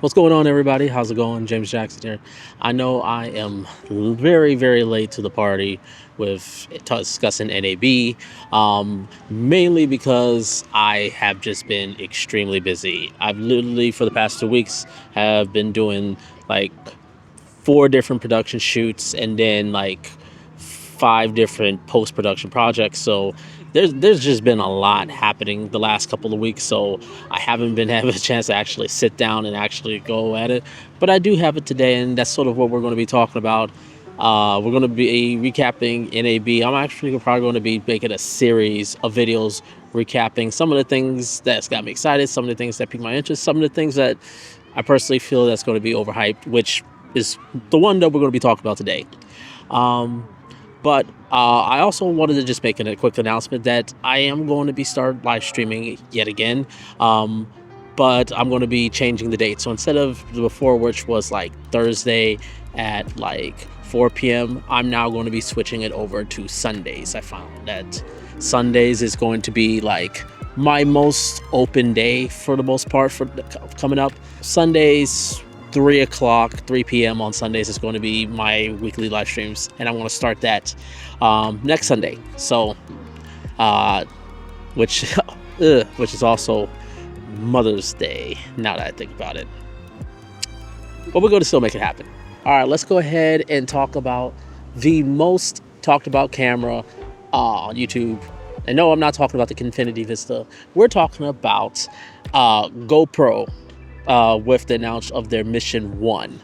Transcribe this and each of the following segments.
What's going on, everybody? How's it going? James Jackson here. I know I am very, very late to the party with discussing NAB, mainly because I have just been extremely busy. I've literally, for the past 2 weeks, have been doing like 4 different production shoots and then like 5 different post-production projects. So there's just been a lot happening the last couple of weeks. So I haven't been having a chance to actually sit down and actually go at it. But I do have it today, and that's sort of what we're going to be talking about. We're going to be recapping NAB. I'm actually probably going to be making a series of videos recapping some of the things that's got me excited, some of the things that piqued my interest, some of the things that I personally feel that's going to be overhyped, which is the one that we're going to be talking about today. But I also wanted to just make a quick announcement that I am going to be start live streaming yet again. But I'm going to be changing the date. So instead of before, which was like Thursday at like 4 p.m., I'm now going to be switching it over to Sundays. I found that Sundays is going to be like my most open day for the most part for coming up. Sundays, 3 p.m. on Sundays is going to be my weekly live streams, and I'm going to start that next Sunday. So, which is also Mother's Day, now that I think about it. But we're going to still make it happen. All right, let's go ahead and talk about the most talked about camera on YouTube. And no, I'm not talking about the Infinity Vista. We're talking about GoPro with the announcence of their Mission 1.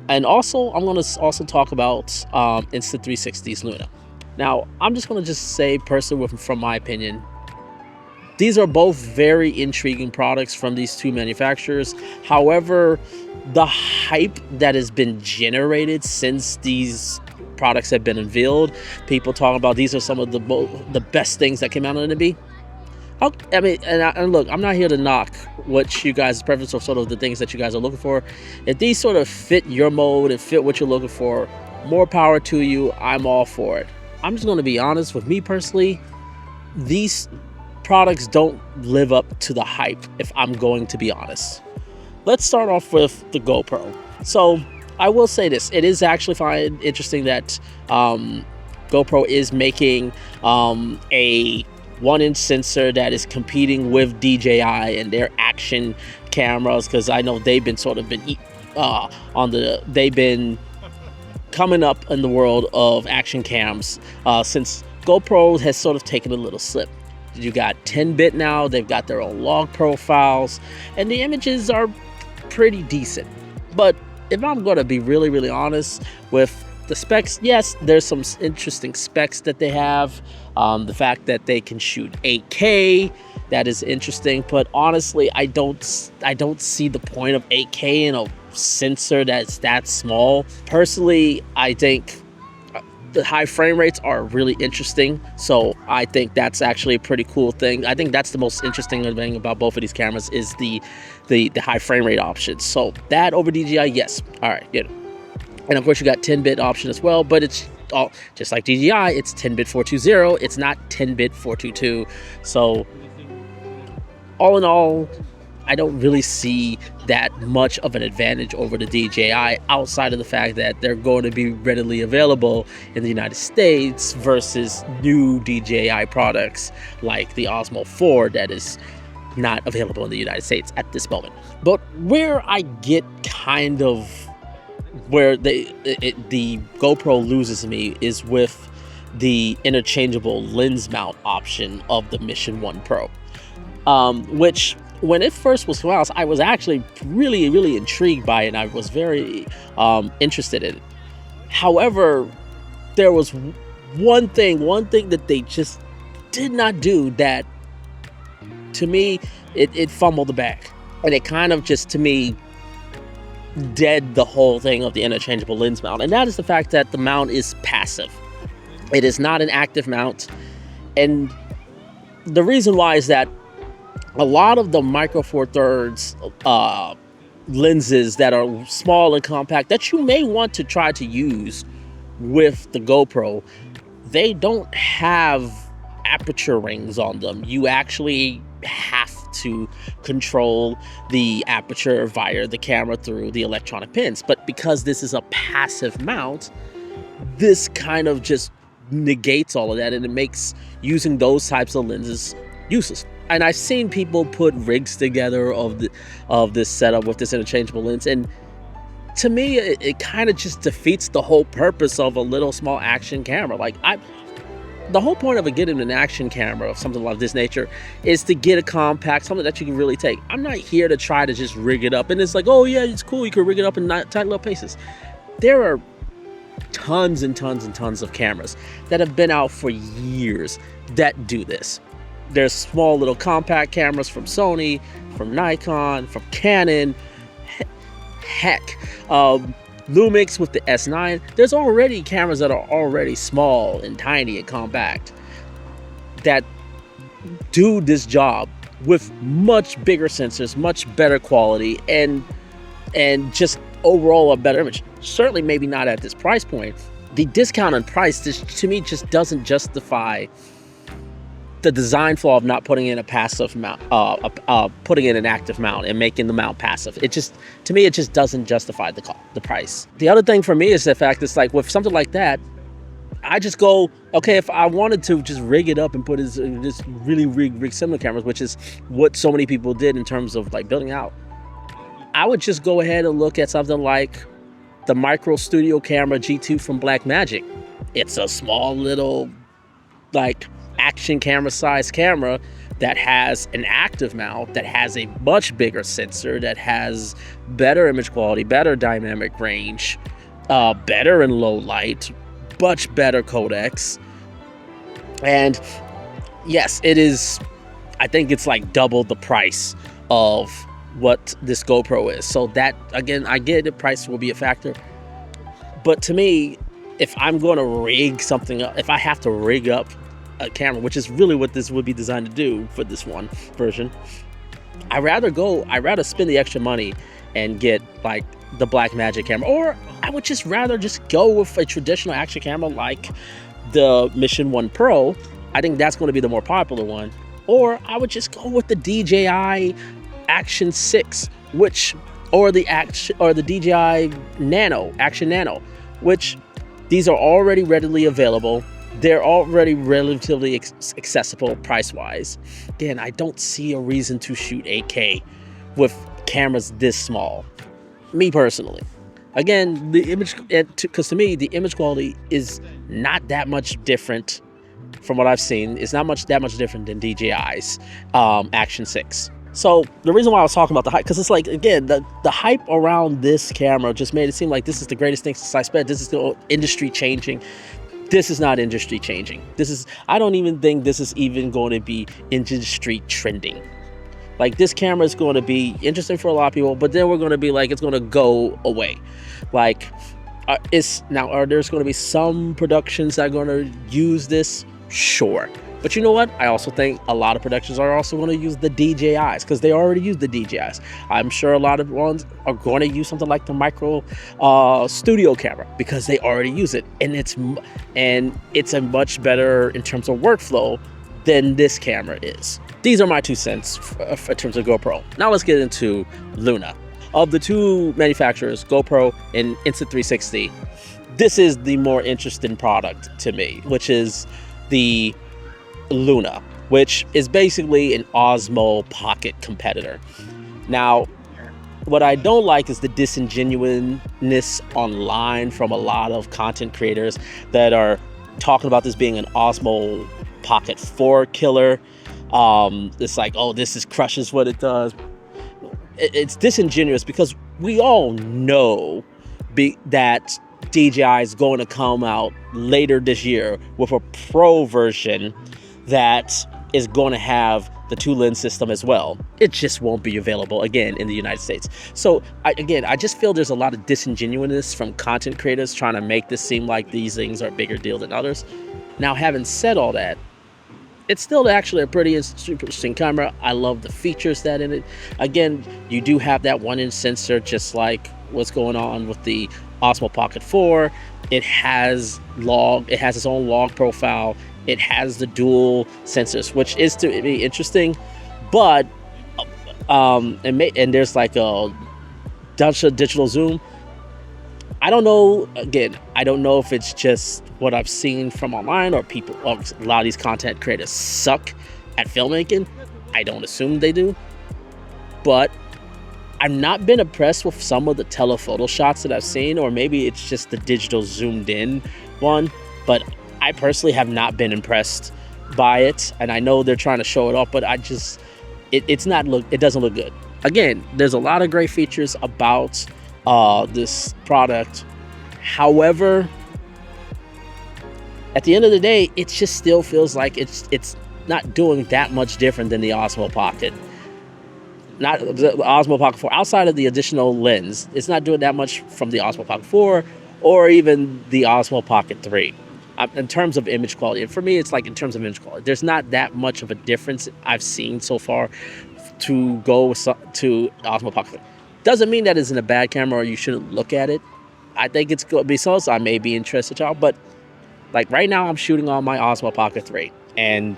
And also, I'm going to also talk about Insta360's Luna. Now, I'm just going to say personally, from my opinion, these are both very intriguing products from these two manufacturers. However, the hype that has been generated since these products have been unveiled, people talking about these are some of the best things that came out of NB. I mean, and look, I'm not here to knock what you guys' preference or sort of the things that you guys are looking for. If these sort of fit your mode and fit what you're looking for, more power to you. I'm all for it. I'm just going to be honest with me personally. These products don't live up to the hype, if I'm going to be honest. Let's start off with the GoPro. So I will say this. It is actually interesting that GoPro is making a 1-inch sensor that is competing with DJI and their action cameras, because I know they've been they've been coming up in the world of action cams since GoPro has sort of taken a little slip. You got 10-bit now, they've got their own log profiles, and the images are pretty decent. But if I'm going to be really, really honest with the specs, yes, there's some interesting specs that they have. The fact that they can shoot 8K, that is interesting. But honestly, I don't see the point of 8K in a sensor that's that small. Personally, I think the high frame rates are really interesting. So I think that's actually a pretty cool thing. I think that's the most interesting thing about both of these cameras is the high frame rate options. So that over DJI, yes. All right, good. And of course, you got 10-bit option as well, but it's all just like DJI. It's 10-bit 420. It's not 10-bit 422. So all in all, I don't really see that much of an advantage over the DJI outside of the fact that they're going to be readily available in the United States versus new DJI products like the Osmo 4 that is not available in the United States at this moment. But where I get kind of where the GoPro loses me is with the interchangeable lens mount option of the Mission 1 Pro, which when it first was out, I was actually really, really intrigued by it, and I was very interested in it. However, there was one thing that they just did not do that, to me, it fumbled the bag. And it kind of just, to me, dead the whole thing of the interchangeable lens mount. And that is the fact that the mount is passive. It is not an active mount. And the reason why is that a lot of the micro four thirds lenses that are small and compact that you may want to try to use with the GoPro, they don't have aperture rings on them. You actually have to control the aperture via the camera through the electronic pins. But because this is a passive mount, this kind of just negates all of that, and it makes using those types of lenses useless. And I've seen people put rigs together of this setup with this interchangeable lens, and to me, it kind of just defeats the whole purpose of a little small action camera. Like, the whole point of getting an action camera of something like this nature is to get a compact, something that you can really take. I'm not here to try to just rig it up, and it's like, oh yeah, it's cool, you can rig it up in tight little paces. There are tons and tons and tons of cameras that have been out for years that do this. There's small little compact cameras from Sony, from Nikon, from Canon, heck, Lumix with the S9. There's already cameras that are already small and tiny and compact that do this job with much bigger sensors, much better quality, and just overall a better image. Certainly maybe not at this price point. The discount on price, this, to me, just doesn't justify the design flaw of not putting in a passive mount, putting in an active mount and making the mount passive. It just, to me, it just doesn't justify the price. The other thing for me is the fact it's like with something like that, I just go, okay, if I wanted to just rig it up and put this really rig cinema cameras, which is what so many people did in terms of like building out, I would just go ahead and look at something like the Micro Studio Camera G2 from Blackmagic. It's a small little like action camera size camera that has an active mount, that has a much bigger sensor, that has better image quality, better dynamic range, better in low light, much better codecs. And yes, it is, I think it's like double the price of what this GoPro is. So that, again, I get the price will be a factor, but to me, if I'm going to rig something up, if I have to rig up a camera, which is really what this would be designed to do for this one version, I'd rather spend the extra money and get like the Blackmagic camera, or I would just rather just go with a traditional action camera like the Mission 1 Pro. I think that's going to be the more popular one. Or I would just go with the DJI Action 6, or the DJI Nano, Action Nano, which these are already readily available. They're already relatively accessible price-wise. Again, I don't see a reason to shoot 8K with cameras this small, me personally. Again, the image, because to me, the image quality is not that much different from what I've seen. It's not that much different than DJI's Action 6. So the reason why I was talking about the hype, because it's like, again, the hype around this camera just made it seem like this is the greatest thing since sliced bread. This is the industry changing. This is not industry changing. I don't even think this is even going to be industry trending. Like, this camera is going to be interesting for a lot of people, but then we're going to be like, it's going to go away. Like, there's going to be some productions that are going to use this, sure. But you know what? I also think a lot of productions are also going to use the DJIs, because they already use the DJIs. I'm sure a lot of ones are going to use something like the Micro Studio camera, because they already use it, and it's a much better in terms of workflow than this camera is. These are my 2 cents in terms of GoPro. Now let's get into Luna. Of the two manufacturers, GoPro and Insta360, this is the more interesting product to me, which is the Luna, which is basically an Osmo Pocket competitor. Now, what I don't like is the disingenuousness online from a lot of content creators that are talking about this being an Osmo Pocket 4 killer. It's like, oh, this crushes what it does. It's disingenuous, because we all know that DJI is going to come out later this year with a Pro version that is going to have the 2-lens system as well. It just won't be available again in the United States. So I just feel there's a lot of disingenuousness from content creators trying to make this seem like these things are a bigger deal than others. Now, having said all that, it's still actually a pretty interesting camera. I love the features that in it. Again, you do have that 1-inch sensor, just like what's going on with the Osmo Pocket 4. It has its own log profile. It has the dual sensors, which is to be interesting, but And there's like a digital zoom. I don't know. Again, I don't know if it's just what I've seen from online, or a lot of these content creators suck at filmmaking. I don't assume they do, but I've not been impressed with some of the telephoto shots that I've seen, or maybe it's just the digital zoomed in one, but I personally have not been impressed by it. And I know they're trying to show it off, but it doesn't look good. Again, there's a lot of great features about this product. However, at the end of the day, it just still feels like it's not doing that much different than the Osmo Pocket. Not the Osmo Pocket 4. Outside of the additional lens, it's not doing that much from the Osmo Pocket 4 or even the Osmo Pocket 3. In terms of image quality, and for me, it's like in terms of image quality, there's not that much of a difference I've seen so far to go to Osmo Pocket. Doesn't mean that isn't a bad camera or you shouldn't look at it. I think it's going to be so I may be interested, y'all. But like right now, I'm shooting on my Osmo Pocket 3, and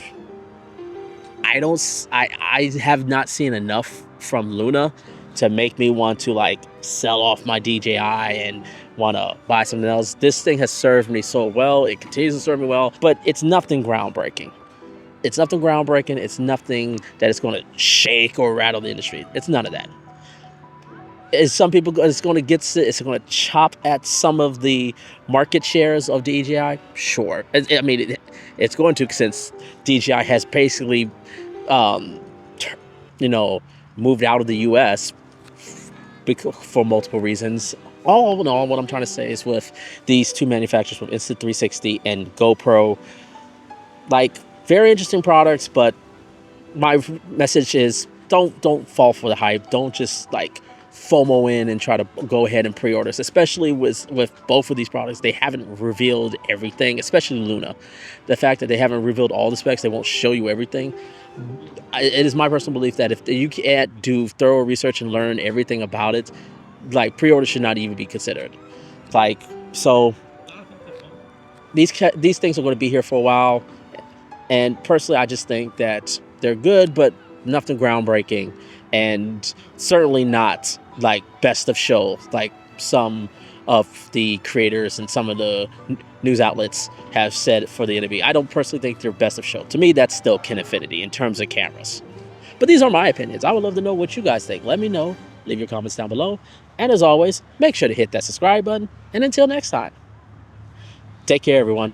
I have not seen enough from Luna to make me want to like sell off my DJI and want to buy something else. This thing has served me so well. It continues to serve me well, but it's nothing groundbreaking. It's nothing groundbreaking. It's nothing that is going to shake or rattle the industry. It's none of that. Is some people, it's going to chop at some of the market shares of DJI? Sure. I mean, it's going to, since DJI has basically, moved out of the US for multiple reasons. All in all, what I'm trying to say is with these two manufacturers, with Insta360 and GoPro, like, very interesting products, but my message is don't fall for the hype. Don't just like FOMO in and try to go ahead and pre-orders, especially with both of these products. They haven't revealed everything, especially Luna. The fact that they haven't revealed all the specs, they won't show you everything. It is my personal belief that if you can't do thorough research and learn everything about it, like, pre-order should not even be considered. Like, so these things are going to be here for a while, and personally, I just think that they're good, but nothing groundbreaking, and certainly not like best of show like some of the creators and some of the news outlets have said for the NB. I don't personally think they're best of show. To me, that's still Ken Infinity in terms of cameras. But these are my opinions. I would love to know what you guys think. Let me know. Leave your comments down below. And as always, make sure to hit that subscribe button. And until next time, take care, everyone.